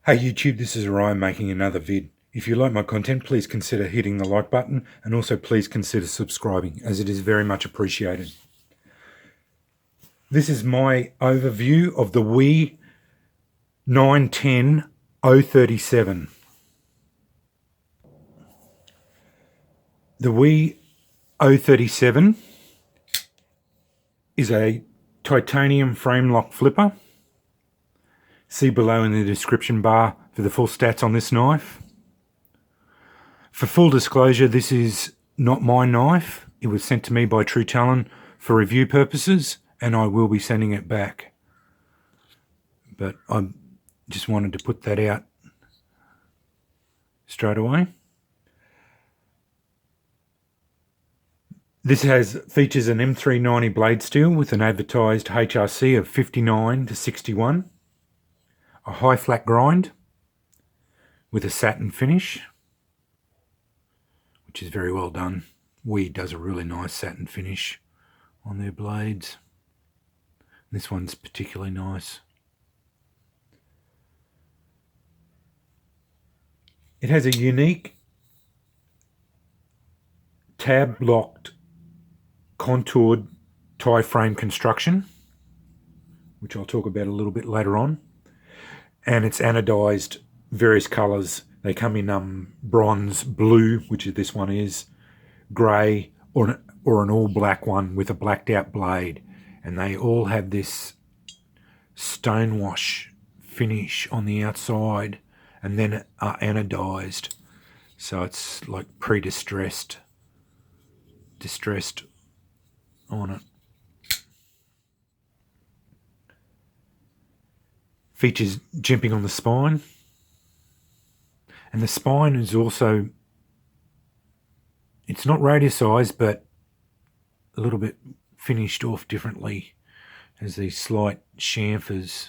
Hey YouTube, this is Ryan making another vid. If you like my content, please consider hitting the like button and also please consider subscribing as it is very much appreciated. This is my overview of the WE 910 037. The WE 037 is a titanium frame lock flipper. See below in the description bar for the full stats on this knife. For full disclosure, this is not my knife. It was sent to me by True Talon for review purposes, and I will be sending it back. But I just wanted to put that out straight away. This features an M390 blade steel with an advertised HRC of 59 to 61, a high flat grind with a satin finish, which is very well done. WE does a really nice satin finish on their blades. This one's particularly nice. It has a unique tab-locked contoured tie frame construction, which I'll talk about a little bit later on. And it's anodized various colours. They come in bronze, blue, which this one is, grey, or an all black one with a blacked out blade. And they all have this stonewash finish on the outside and then are anodized. So it's like distressed on it. Features jimping on the spine. And the spine is also, it's not radiusized, but a little bit finished off differently. There's these slight chamfers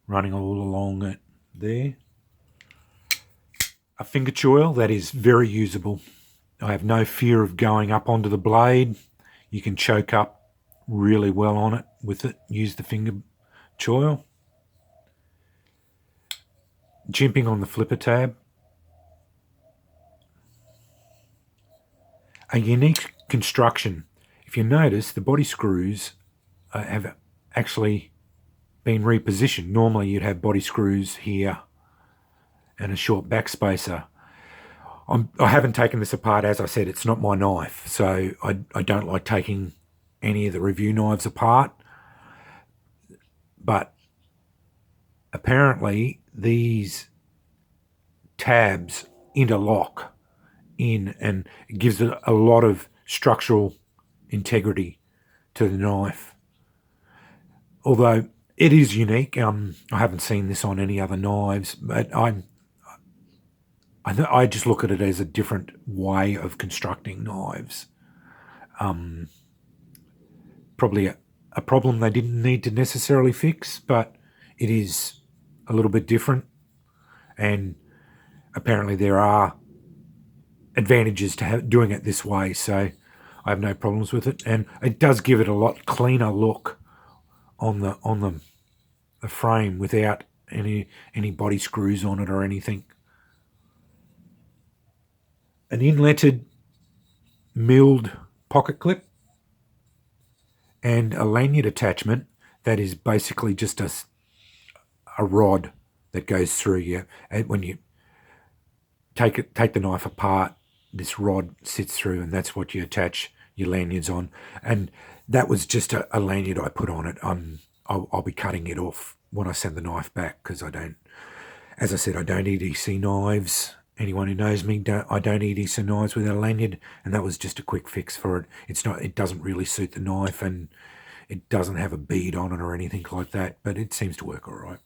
running all along it there. A finger choil that is very usable. I have no fear of going up onto the blade. You can choke up really well on it with it. Use the finger choil. Jimping on the flipper tab. A unique construction. If you notice, the body screws have actually been repositioned. Normally you'd have body screws here and a short backspacer. I haven't taken this apart. As I said, it's not my knife, so I don't like taking any of the review knives apart. But apparently these tabs interlock in, and it gives it a lot of structural integrity to the knife. Although it is unique. I haven't seen this on any other knives, but I just look at it as a different way of constructing knives. Probably a problem they didn't need to necessarily fix, but it is a little bit different. And apparently there are advantages to doing it this way, so I have no problems with it. And it does give it a lot cleaner look on the frame without any body screws on it or anything. An inleted milled pocket clip and a lanyard attachment that is basically just a rod that goes through you. And when you take the knife apart, this rod sits through, and that's what you attach your lanyards on. And that was just a lanyard I put on it. I'll be cutting it off when I send the knife back, because as I said, I don't EDC knives. Anyone who knows me, I don't EDC knives without a lanyard, and that was just a quick fix for it. It doesn't really suit the knife, and it doesn't have a bead on it or anything like that, but it seems to work all right.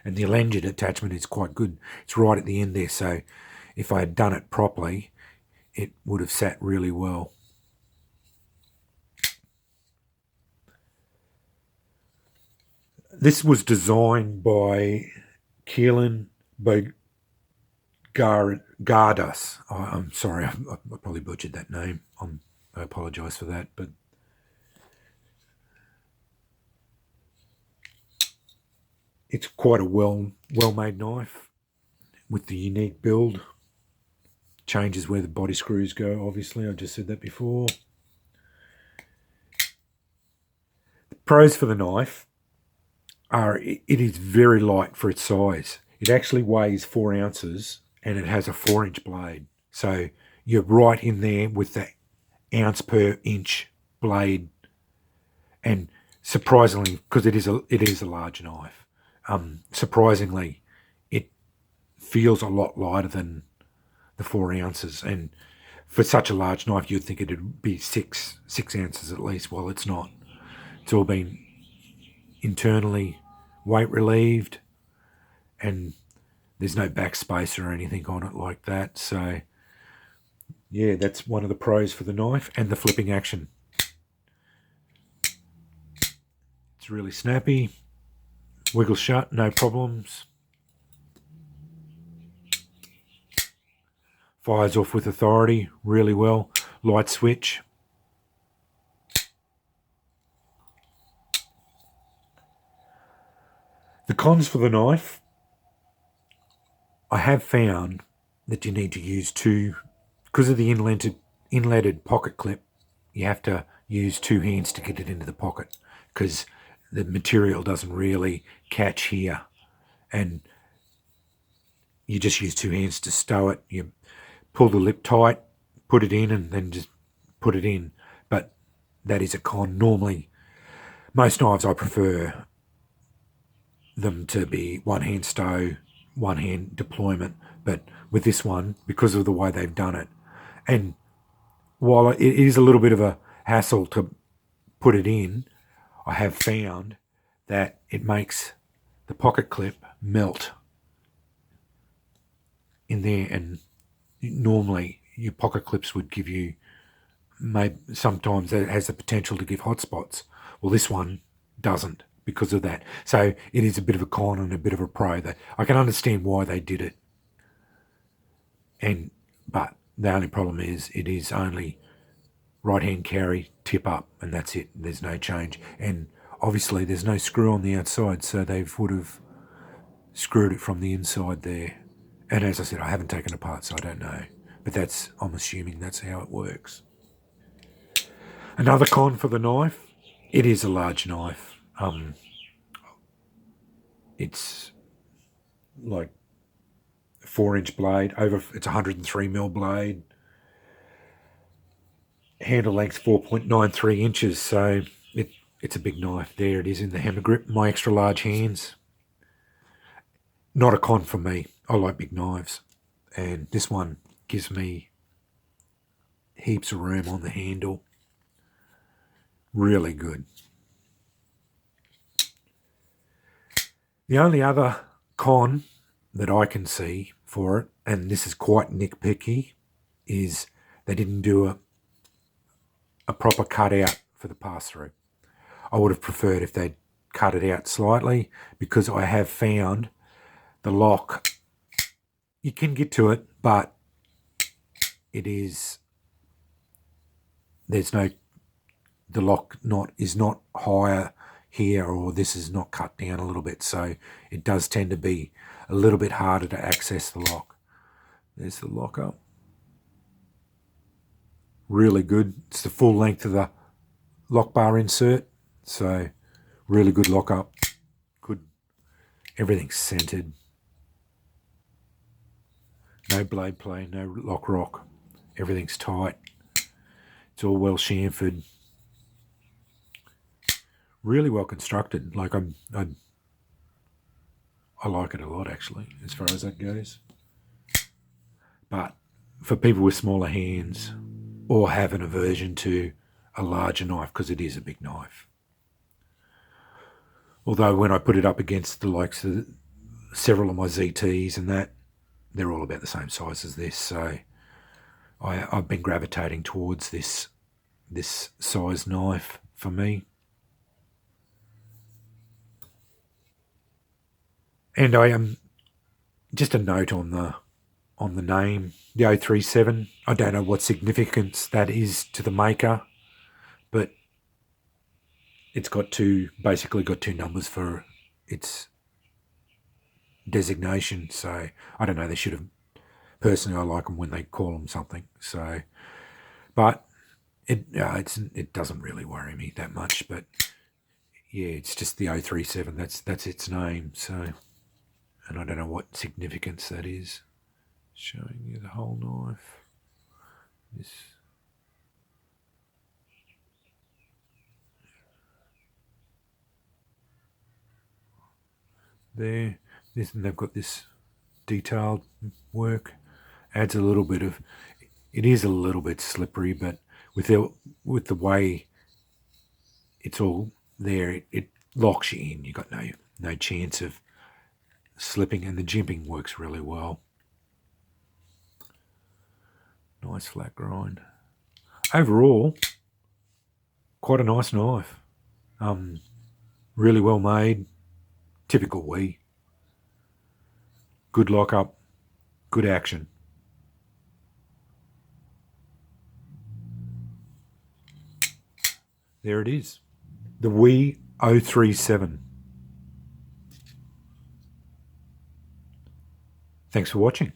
And the lanyard attachment is quite good. It's right at the end there, so if I had done it properly, it would have sat really well. This was designed by Kellen Bogardus. I'm sorry, I probably butchered that name. I apologise for that, but it's quite a well-made knife with the unique build. Changes where the body screws go, obviously. I just said that before. The pros for the knife are it is very light for its size. It actually weighs 4 ounces and it has a 4-inch blade. So you're right in there with the ounce per inch blade. And surprisingly, because it is a large knife, surprisingly, it feels a lot lighter than the 4 ounces. And for such a large knife, you'd think it'd be six ounces at least. Well, it's not. It's all been internally weight relieved, and there's no backspacer or anything on it like that. So yeah, that's one of the pros for the knife, and the flipping action. It's really snappy, wiggles shut, no problems. Fires off with authority really well. Light switch. The cons for the knife, I have found that you need to use two, because of the inleted pocket clip, you have to use 2 hands to get it into the pocket because the material doesn't really catch here, and you just use 2 hands to stow it. You pull the lip tight, put it in, and then just put it in. But that is a con. Normally, most knives I prefer them to be 1 hand stow, 1 hand deployment. But with this one, because of the way they've done it, and while it is a little bit of a hassle to put it in, I have found that it makes the pocket clip melt in there, and normally your pocket clips would give you, maybe sometimes it has the potential to give hot spots. Well, this one doesn't because of that. So it is a bit of a con and a bit of a pro. That I can understand why they did it, but the only problem is it is only right hand carry, tip up, and that's it. There's no change, and obviously there's no screw on the outside, so they would have screwed it from the inside there. And as I said, I haven't taken it apart, so I don't know. But I'm assuming that's how it works. Another con for the knife, it is a large knife. It's like a 4-inch blade, it's a 103mm blade. Handle length 4.93 inches, so it's a big knife. There it is in the hammer grip, my extra large hands. Not a con for me. I like big knives, and this one gives me heaps of room on the handle. Really good. The only other con that I can see for it, and this is quite nitpicky, is they didn't do a proper cutout for the pass-through. I would have preferred if they'd cut it out slightly, because I have found the lock, you can get to it, but the lock is not higher here, or this is not cut down a little bit, so it does tend to be a little bit harder to access the lock. There's the lock up. Really good. It's the full length of the lock bar insert, so really good lock up. Good. Everything's centered. No blade play, no lock rock. Everything's tight. It's all well chamfered. Really well constructed. Like I like it a lot, actually, as far as that goes. But for people with smaller hands, or have an aversion to a larger knife, because it is a big knife. Although when I put it up against the likes of several of my ZTs and that, they're all about the same size as this, so I've been gravitating towards this size knife for me. And I am just a note on the name, the 037. I don't know what significance that is to the maker, but it's basically got 2 numbers for its designation. So I don't know. They should have. Personally, I like them when they call them something. So, but it doesn't really worry me that much. But yeah, it's just the 037. That's its name. So, and I don't know what significance that is. Showing you the whole knife. This. There, and they've got this detailed work. Adds a little bit of. It is a little bit slippery, but with the way it's all there, it locks you in. You got no chance of slipping, and the jimping works really well. Nice flat grind. Overall, quite a nice knife. Really well made. Typical WE. Good lockup. Good action. There it is. The WE 037. Thanks for watching.